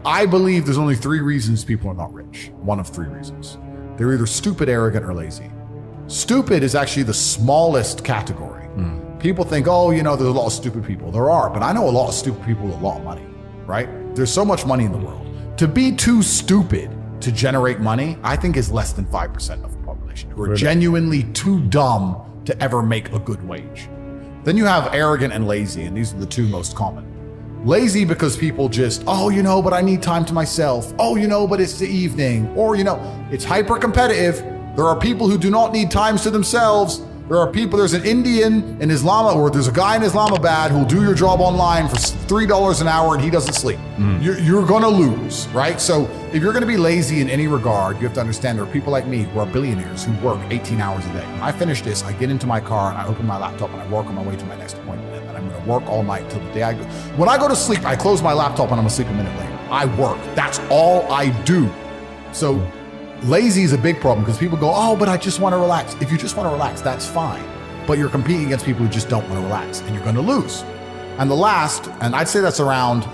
I believe there's only 3 reasons people are not rich. One of 3 reasons. They're either stupid, arrogant, or lazy. Stupid is actually the smallest category. People think, oh, you know, there's a lot of stupid people. There are, but I know a lot of stupid people with a lot of money, right? There's so much money in the world. To be too stupid to generate money, I think is less than 5% of the population who are genuinely too dumb to ever make a good wage. Then you have arrogant and lazy, and these are the 2 most common. Lazy because people just, oh, you know, but I need time to myself. Oh, you know, but it's the evening. Or, you know, it's hyper competitive. There are people who do not need times to themselves. There are people, there's an Indian in Islam, or there's a guy in Islamabad who'll do your job online for $3 an hour and he doesn't sleep. You're gonna lose, right? So if you're gonna be lazy in any regard, you have to understand there are people like me who are billionaires who work 18 hours a day. When I finish this, I get into my car and I open my laptop and I work on my way to my next appointment. And I'm gonna work all night till the day I go. When I go to sleep, I close my laptop and I'm asleep a minute later. I work, that's all I do. So lazy is a big problem because people go, oh, but I just want to relax. If you just want to relax, that's fine. But you're competing against people who just don't want to relax and you're going to lose. And the last, and I'd say that's around,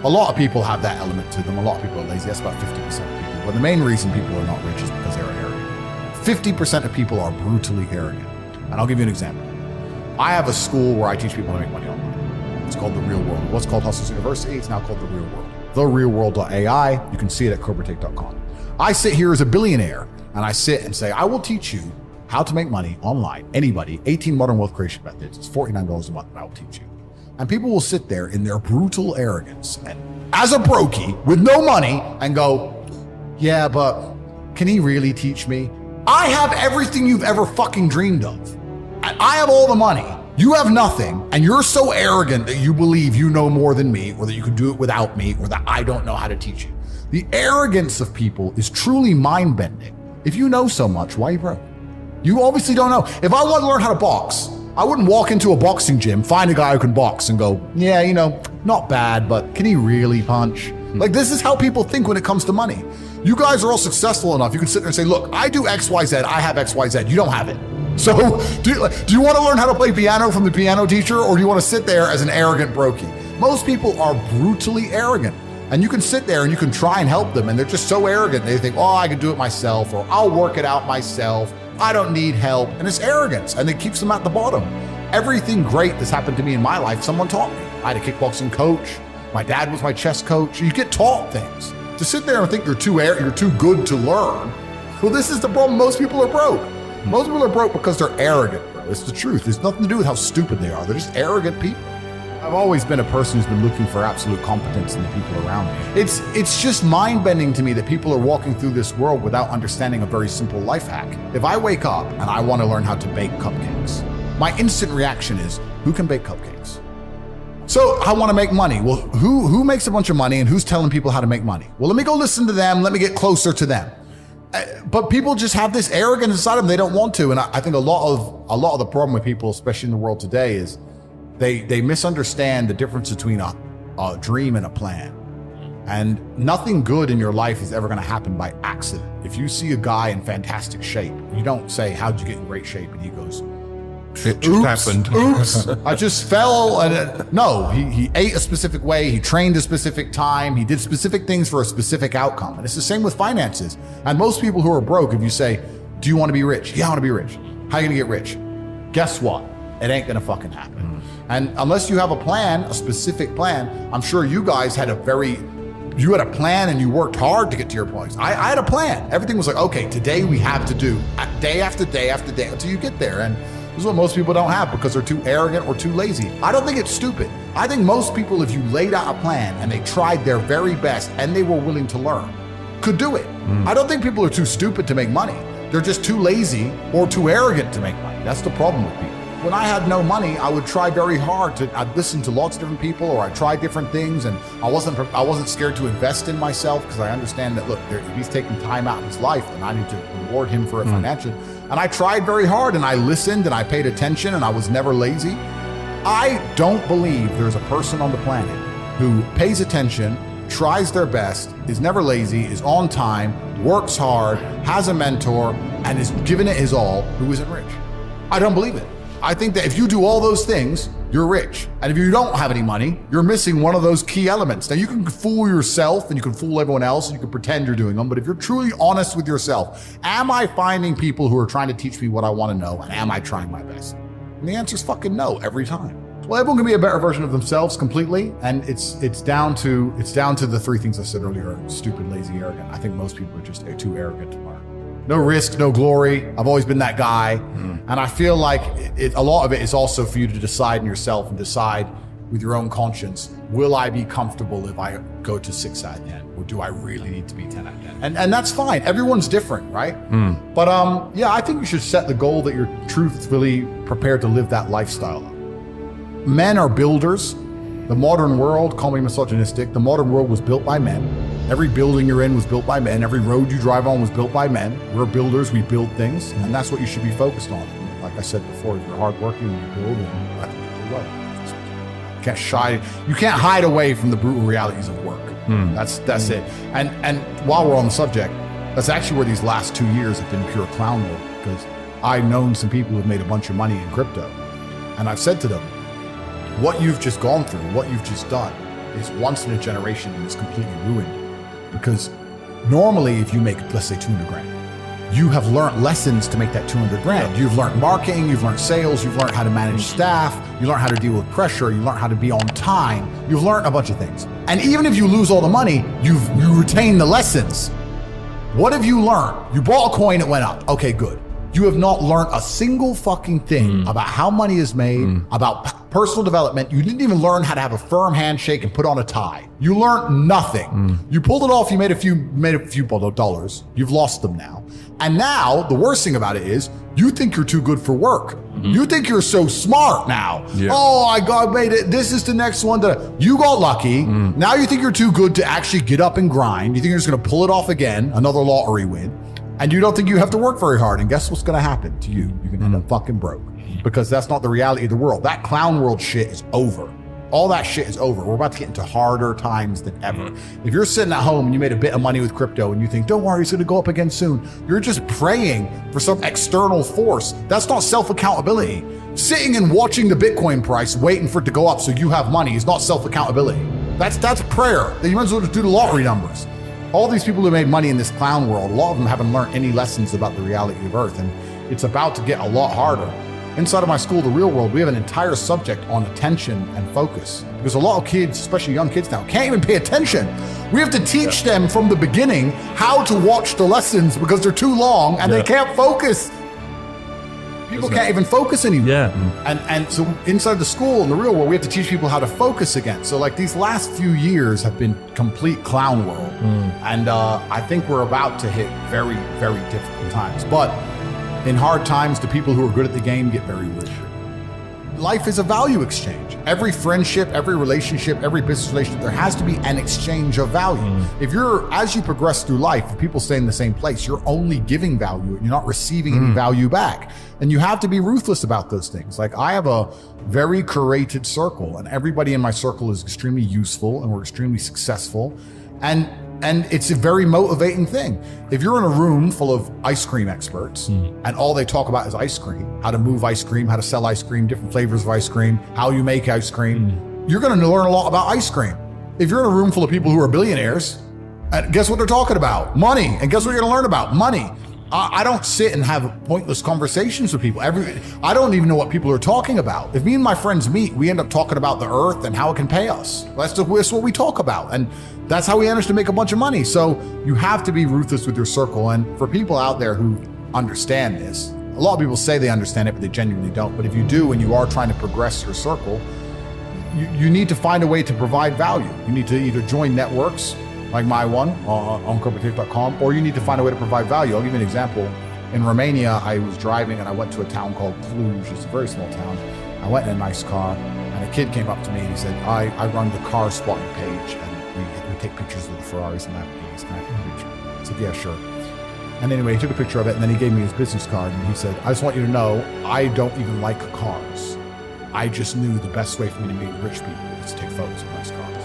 a lot of people have that element to them. A lot of people are lazy. That's about 50% of people. But the main reason people are not rich is because they're arrogant. 50% of people are brutally arrogant. And I'll give you an example. I have a school where I teach people how to make money online. It's called The Real World. It was called Hustles University. It's now called The Real World. TheRealWorld.ai. You can see it at CobraTake.com. I sit here as a billionaire and I sit and say, I will teach you how to make money online. Anybody, 18 modern wealth creation methods. It's $49 a month and I will teach you. And people will sit there in their brutal arrogance and as a brokey with no money and go, yeah, but can he really teach me? I have everything you've ever fucking dreamed of. I have all the money. You have nothing. And you're so arrogant that you believe you know more than me or that you can do it without me or that I don't know how to teach you. The arrogance of people is truly mind-bending. If you know so much, why are you broke? You obviously don't know. If I want to learn how to box, I wouldn't walk into a boxing gym, find a guy who can box and go, yeah, you know, not bad, but can he really punch? Like, this is how people think when it comes to money. You guys are all successful enough. You can sit there and say, look, I do X, Y, Z. I have X, Y, Z. You don't have it. So do you want to learn how to play piano from the piano teacher, or do you want to sit there as an arrogant brokey? Most people are brutally arrogant. And you can sit there and you can try and help them and they're just so arrogant. They think, oh, I can do it myself, or I'll work it out myself. I don't need help. And it's arrogance and it keeps them at the bottom. Everything great that's happened to me in my life, someone taught me. I had a kickboxing coach. My dad was my chess coach. You get taught things. To sit there and think you're too good to learn. Well, this is the problem. Most people are broke. Most people are broke because they're arrogant, bro. It's the truth. It's nothing to do with how stupid they are. They're just arrogant people. I've always been a person who's been looking for absolute competence in the people around me. It's just mind-bending to me that people are walking through this world without understanding a very simple life hack. If I wake up and I want to learn how to bake cupcakes, my instant reaction is, who can bake cupcakes? So I want to make money. Well, who makes a bunch of money and who's telling people how to make money? Well, let me go listen to them. Let me get closer to them. But people just have this arrogance inside them. They don't want to. And I think a lot of the problem with people, especially in the world today, is they misunderstand the difference between a dream and a plan. And nothing good in your life is ever going to happen by accident. If you see a guy in fantastic shape, you don't say, how'd you get in great shape? And he goes, it just happened. Oops, I just fell. And no, he ate a specific way. He trained a specific time. He did specific things for a specific outcome. And it's the same with finances. And most people who are broke, if you say, do you want to be rich? Yeah, I want to be rich. How are you going to get rich? Guess what? It ain't going to fucking happen. And unless you have a plan, a specific plan, I'm sure you guys had you had a plan and you worked hard to get to your points. I had a plan. Everything was like, okay, today we have to do day after day after day until you get there. And this is what most people don't have because they're too arrogant or too lazy. I don't think it's stupid. I think most people, if you laid out a plan and they tried their very best and they were willing to learn, could do it. I don't think people are too stupid to make money. They're just too lazy or too arrogant to make money. That's the problem with people. When I had no money, I would try very hard I'd listen to lots of different people, or I'd try different things, and I wasn't scared to invest in myself because I understand that, look, if he's taking time out of his life, then I need to reward him for it financially. And I tried very hard, and I listened, and I paid attention, and I was never lazy. I don't believe there's a person on the planet who pays attention, tries their best, is never lazy, is on time, works hard, has a mentor, and is giving it his all, who isn't rich. I don't believe it. I think that if you do all those things, you're rich. And if you don't have any money, you're missing one of those key elements. Now you can fool yourself and you can fool everyone else and you can pretend you're doing them, but if you're truly honest with yourself, am I finding people who are trying to teach me what I want to know, and am I trying my best? And the answer is fucking no every time. Well, everyone can be a better version of themselves completely, and it's down to the three things I said earlier: stupid, lazy, arrogant. I think most people are just too arrogant to learn. No risk, no glory. I've always been that guy. And I feel like a lot of it is also for you to decide in yourself and decide with your own conscience, will I be comfortable if I go to 6 out of 10? Or do I really need to be 10 out of 10? And that's fine. Everyone's different, right? But yeah, I think you should set the goal that you're truthfully prepared to live that lifestyle. Men are builders. The modern world, call me misogynistic, the modern world was built by men. Every building you're in was built by men. Every road you drive on was built by men. We're builders, we build things, and that's what you should be focused on. Like I said before, if you're hardworking, you build, and I think you do well. You can't hide away from the brutal realities of work. That's it. And while we're on the subject, that's actually where these last 2 years have been pure clown work, because I've known some people who have made a bunch of money in crypto, and I've said to them, what you've just gone through, what you've just done is once in a generation and it's completely ruined. Because normally if you make, let's say 200 grand, you have learned lessons to make that 200 grand. You've learned marketing, you've learned sales, you've learned how to manage staff, you learn how to deal with pressure, you learn how to be on time, you've learned a bunch of things. And even if you lose all the money, you retain the lessons. What have you learned? You bought a coin, it went up. Okay, good. You have not learned a single fucking thing about how money is made, about personal development. You didn't even learn how to have a firm handshake and put on a tie. You learned nothing. You pulled it off, you made a few dollars. You've lost them now. And now, the worst thing about it is, you think you're too good for work. You think you're so smart now. Oh, I made it. This is the next one. You got lucky. Now you think you're too good to actually get up and grind. You think you're just going to pull it off again, another lottery win. And you don't think you have to work very hard. And guess what's going to happen to you? You're going to end up fucking broke, because that's not the reality of the world. That clown world shit is over. All that shit is over. We're about to get into harder times than ever. If you're sitting at home and you made a bit of money with crypto and you think, don't worry, it's going to go up again soon, you're just praying for some external force. That's not self-accountability. Sitting and watching the Bitcoin price, waiting for it to go up so you have money, is not self-accountability. That's prayer. You might as well just do the lottery numbers. All these people who made money in this clown world, a lot of them haven't learned any lessons about the reality of Earth, and it's about to get a lot harder. Inside of my school, The Real World, we have an entire subject on attention and focus, because a lot of kids, especially young kids now, can't even pay attention. We have to teach them from the beginning how to watch the lessons, because they're too long and they can't focus. People can't even focus anymore. And so inside the school in The Real World, we have to teach people how to focus again. So like these last few years have been complete clown world. And I think we're about to hit very, very difficult times. But in hard times, the people who are good at the game get very rich. Life is a value exchange. Every friendship, every relationship, every business relationship, there has to be an exchange of value. If as you progress through life, if people stay in the same place, you're only giving value and you're not receiving any value back. And you have to be ruthless about those things. Like I have a very curated circle, and everybody in my circle is extremely useful and we're extremely successful. And it's a very motivating thing. If you're in a room full of ice cream experts and all they talk about is ice cream, how to move ice cream, how to sell ice cream, different flavors of ice cream, how you make ice cream, you're going to learn a lot about ice cream. If you're in a room full of people who are billionaires, guess what they're talking about? Money. And guess what you're going to learn about? Money. I don't sit and have pointless conversations with people. I don't even know what people are talking about. If me and my friends meet, we end up talking about the earth and how it can pay us. That's what we talk about. And that's how we manage to make a bunch of money. So you have to be ruthless with your circle. And for people out there who understand this, a lot of people say they understand it, but they genuinely don't. But if you do, and you are trying to progress your circle, you need to find a way to provide value. You need to either join networks like my one on cultivating.com, or you need to find a way to provide value. I'll give you an example. In Romania, I was driving and I went to a town called Cluj. It's a very small town. I went in a nice car and a kid came up to me and he said, I run the car spotting page and we take pictures of the Ferraris and Lamborghinis. Can I take a picture? I said, yeah, sure. And anyway, he took a picture of it and then he gave me his business card and he said, I just want you to know, I don't even like cars. I just knew the best way for me to meet rich people is to take photos of nice cars.